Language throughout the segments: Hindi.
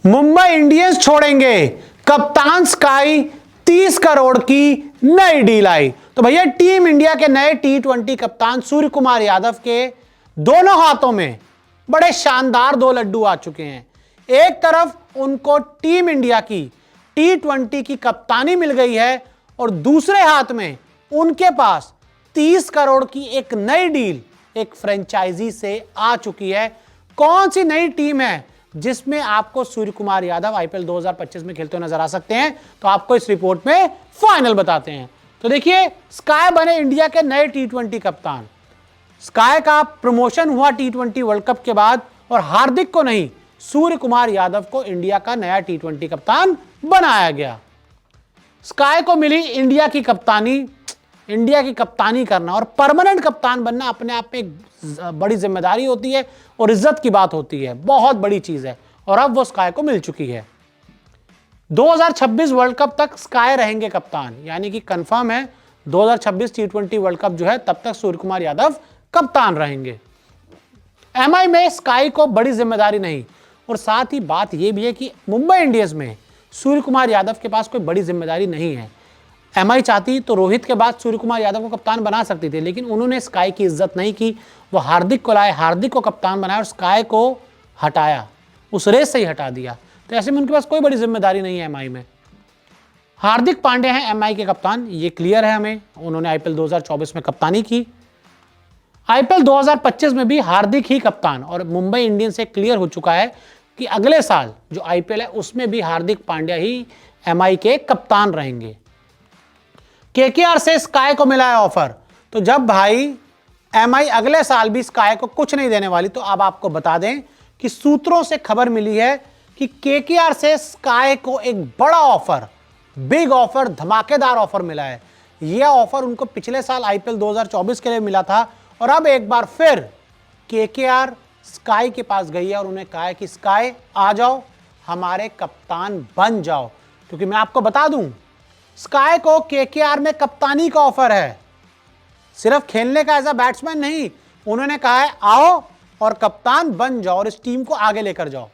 मुंबई इंडियंस छोड़ेंगे, कप्तान स्काई 30 करोड़ की नई डील आई। तो भैया टीम इंडिया के नए T20 कप्तान सूर्य कुमार यादव के दोनों हाथों में बड़े शानदार दो लड्डू आ चुके हैं। एक तरफ उनको टीम इंडिया की T20 की कप्तानी मिल गई है और दूसरे हाथ में उनके पास 30 करोड़ की एक नई डील एक फ्रेंचाइजी से आ चुकी है। कौन सी नई टीम है जिसमें आपको सूर्य कुमार यादव आईपीएल 2025 में खेलते हुए नजर आ सकते हैं, तो आपको इस रिपोर्ट में फाइनल बताते हैं। तो देखिए, स्काई बने इंडिया के नए T20 कप्तान। स्काई का प्रमोशन हुआ T20 वर्ल्ड कप के बाद और हार्दिक को नहीं, सूर्य कुमार यादव को इंडिया का नया T20 कप्तान बनाया गया। स्काई को मिली इंडिया की कप्तानी करना और परमानेंट कप्तान बनना अपने आप में एक बड़ी जिम्मेदारी होती है और इज्जत की बात होती है, बहुत बड़ी चीज है। और अब वो स्काई को मिल चुकी है। 2026 वर्ल्ड कप तक स्काई रहेंगे कप्तान, यानी कि कंफर्म है 2026 T20 वर्ल्ड कप जो है तब तक सूर्य कुमार यादव कप्तान रहेंगे। एमआई में स्काई को बड़ी जिम्मेदारी नहीं, और साथ ही बात यह भी है कि मुंबई इंडियंस में सूर्य कुमार यादव के पास कोई बड़ी जिम्मेदारी नहीं है। एमआई चाहती तो रोहित के बाद सूर्य कुमार यादव को कप्तान बना सकती थी, लेकिन उन्होंने स्काई की इज्जत नहीं की। वो हार्दिक को लाए, हार्दिक को कप्तान बनाया और स्काई को हटाया, उस रेस से ही हटा दिया। तो ऐसे में उनके पास कोई बड़ी जिम्मेदारी नहीं है एमआई में। हार्दिक पांड्या हैं एमआई के कप्तान, ये क्लियर है हमें। उन्होंने आईपीएल 2024 में कप्तानी की, आईपीएल 2025 में भी हार्दिक ही कप्तान। और मुंबई इंडियंस से क्लियर हो चुका है कि अगले साल जो आईपीएल है उसमें भी हार्दिक पांड्या ही एमआई के कप्तान रहेंगे। केकेआर से स्काई को मिला है ऑफर। तो जब भाई एमआई अगले साल भी स्काई को कुछ नहीं देने वाली, तो अब आपको बता दें कि सूत्रों से खबर मिली है कि केकेआर से स्काई को एक बड़ा ऑफर, बिग ऑफर, धमाकेदार ऑफर मिला है। यह ऑफर उनको पिछले साल आईपीएल 2024 के लिए मिला था और अब एक बार फिर केकेआर स्काई के पास गई है और उन्हें कहा है कि स्काई आ जाओ, हमारे कप्तान बन जाओ। क्योंकि मैं आपको बता दूं, स्काई को केकेआर में कप्तानी का ऑफर है, सिर्फ खेलने का एज अ बैट्समैन नहीं। उन्होंने कहा है आओ और कप्तान बन जाओ और इस टीम को आगे लेकर जाओ।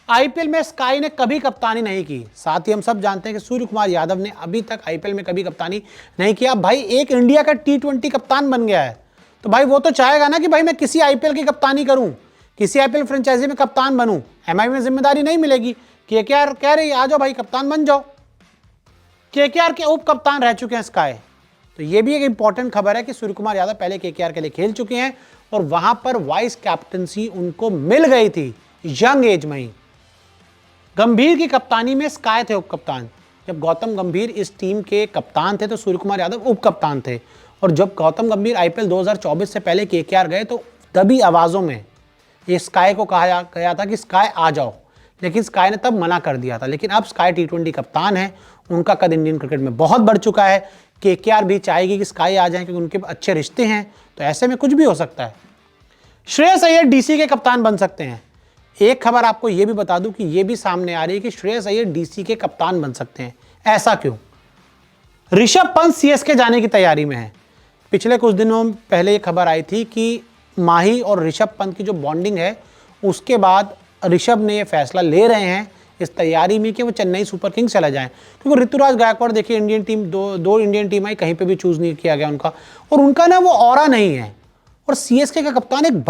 आईपीएल में स्काई ने कभी कप्तानी नहीं की। साथ ही हम सब जानते हैं कि सूर्य कुमार यादव ने अभी तक आईपीएल में कभी कप्तानी नहीं किया। भाई एक इंडिया का T20 कप्तान बन गया है, तो भाई वो तो चाहेगा ना कि भाई मैं किसी आईपीएल की कप्तानी करूं, किसी आईपीएल फ्रेंचाइजी में कप्तान बनूं। एमआई में जिम्मेदारी नहीं मिलेगी। केकेआर कह रही आ जाओ भाई, कप्तान बन जाओ। केकेआर के उप कप्तान रह चुके हैं स्काई। तो ये भी एक इंपॉर्टेंट खबर है कि सूर्य कुमार यादव पहले केकेआर के लिए खेल चुके हैं और वहां पर वाइस कैप्टनसी उनको मिल गई थी यंग एज में ही। गंभीर की कप्तानी में स्काई थे उप कप्तान। जब गौतम गंभीर इस टीम के कप्तान थे तो सूर्य कुमार यादव उप कप्तान थे, और जब गौतम गंभीर आईपीएल 2024 से पहले केकेआर गए तो तभी आवाजों में ये स्काई को कहा गया था कि स्काई आ जाओ, लेकिन स्काई ने तब मना कर दिया था। लेकिन अब स्काई T20 कप्तान है, उनका कद इंडियन क्रिकेट में बहुत बढ़ चुका है। केकेआर भी चाहेगी कि स्काई आ जाए क्योंकि उनके अच्छे रिश्ते हैं, तो ऐसे में कुछ भी हो सकता है। श्रेयस अय्यर डीसी के कप्तान बन सकते हैं। एक खबर आपको यह भी बता दूं कि यह भी सामने आ रही है कि श्रेयस अय्यर डीसी के कप्तान बन सकते हैं। ऐसा क्यों? ऋषभ पंत सीएसके जाने की तैयारी में है। पिछले कुछ दिनों पहले यह खबर आई थी कि माही और ऋषभ पंत की जो बॉन्डिंग है, उसके बाद ऋषभ ने यह फैसला ले रहे हैं इस तैयारी में कि वो चेन्नई सुपर किंग्स चला जाएं। क्योंकि ऋतुराज गायकवाड़ देखिए, इंडियन टीम दो इंडियन टीम आई, कहीं पे भी चूज नहीं किया गया उनका, और उनका ना वो ऑरा नहीं है। और सीएसके का कप्तान एक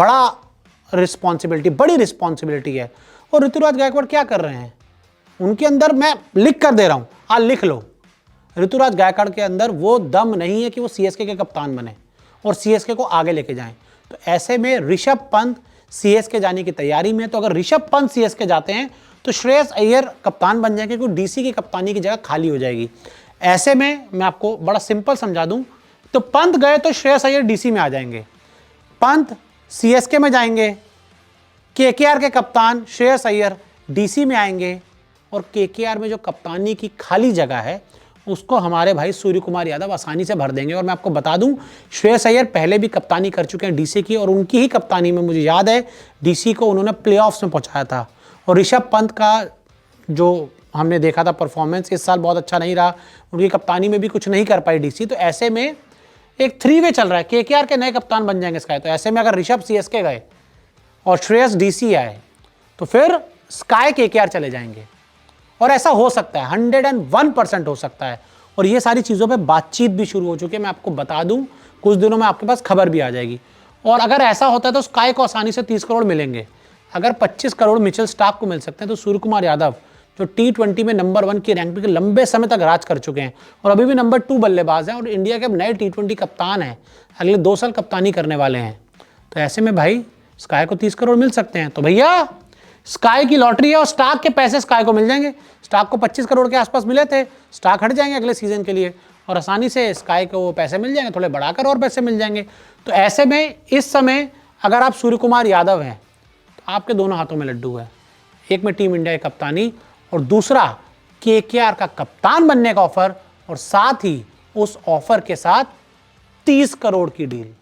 बड़ी रिस्पॉन्सिबिलिटी है। और ऋतुराज गायकवाड़ क्या कर रहे हैं उनके अंदर, मैं लिख कर दे रहा हूं, आप लिख लो। ऋतुराज गायकवाड़ के अंदर वो दम नहीं है कि वो सीएसके के कप्तान बने और सीएसके को आगे लेके जाएं। तो ऐसे में ऋषभ पंत सीएसके जाने की तैयारी में, तो अगर ऋषभ पंत सीएसके जाते हैं तो श्रेयस अय्यर कप्तान बन जाएंगे क्योंकि डीसी की कप्तानी की जगह खाली हो जाएगी। ऐसे में मैं आपको बड़ा सिंपल समझा दूं, तो पंत गए तो श्रेयस अय्यर डीसी में आ जाएंगे, पंत सीएसके में जाएंगे, केकेआर के कप्तान श्रेयस अय्यर डीसी में आएंगे, और केकेआर में जो कप्तानी की खाली जगह है उसको हमारे भाई सूर्य कुमार यादव आसानी से भर देंगे। और मैं आपको बता दूं, श्रेयस अय्यर पहले भी कप्तानी कर चुके हैं डीसी की, और उनकी ही कप्तानी में मुझे याद है डीसी को उन्होंने प्लेऑफ्स में पहुंचाया था। और ऋषभ पंत का जो हमने देखा था परफॉर्मेंस इस साल बहुत अच्छा नहीं रहा, उनकी कप्तानी में भी कुछ नहीं कर पाई डीसी। तो ऐसे में एक 3 वे चल रहा है, केकेआर के नए कप्तान बन जाएंगे स्काई। तो ऐसे में अगर ऋषभ सीएसके गए और श्रेयस डीसी आए तो फिर स्काई केकेआर चले जाएंगे। और ऐसा हो सकता है, 101% हो सकता है। और ये सारी चीज़ों पे बातचीत भी शुरू हो चुकी है, मैं आपको बता दूं, कुछ दिनों में आपके पास खबर भी आ जाएगी। और अगर ऐसा होता है तो स्काई को आसानी से 30 करोड़ मिलेंगे। अगर 25 करोड़ मिचेल स्टार्क को मिल सकते हैं तो सूर्य कुमार यादव, जो T20 में नंबर 1 की रैंक पे लंबे समय तक राज कर चुके हैं और अभी भी नंबर 2 बल्लेबाज हैं और इंडिया के नए T20 कप्तान हैं, अगले 2 साल कप्तानी करने वाले हैं, तो ऐसे में भाई स्काई को 30 करोड़ मिल सकते हैं। तो भैया स्काई की लॉटरी है और स्टार्क के पैसे स्काई को मिल जाएंगे। स्टार्क को 25 करोड़ के आसपास मिले थे, स्टार्क हट जाएंगे अगले सीजन के लिए और आसानी से स्काई को वो पैसे मिल जाएंगे, थोड़े बढ़ाकर और पैसे मिल जाएंगे। तो ऐसे में इस समय अगर आप सूर्य कुमार यादव हैं तो आपके दोनों हाथों में लड्डू है, एक में टीम इंडिया की कप्तानी और दूसरा केकेआर का कप्तान बनने का ऑफर और साथ ही उस ऑफर के साथ 30 करोड़ की डील।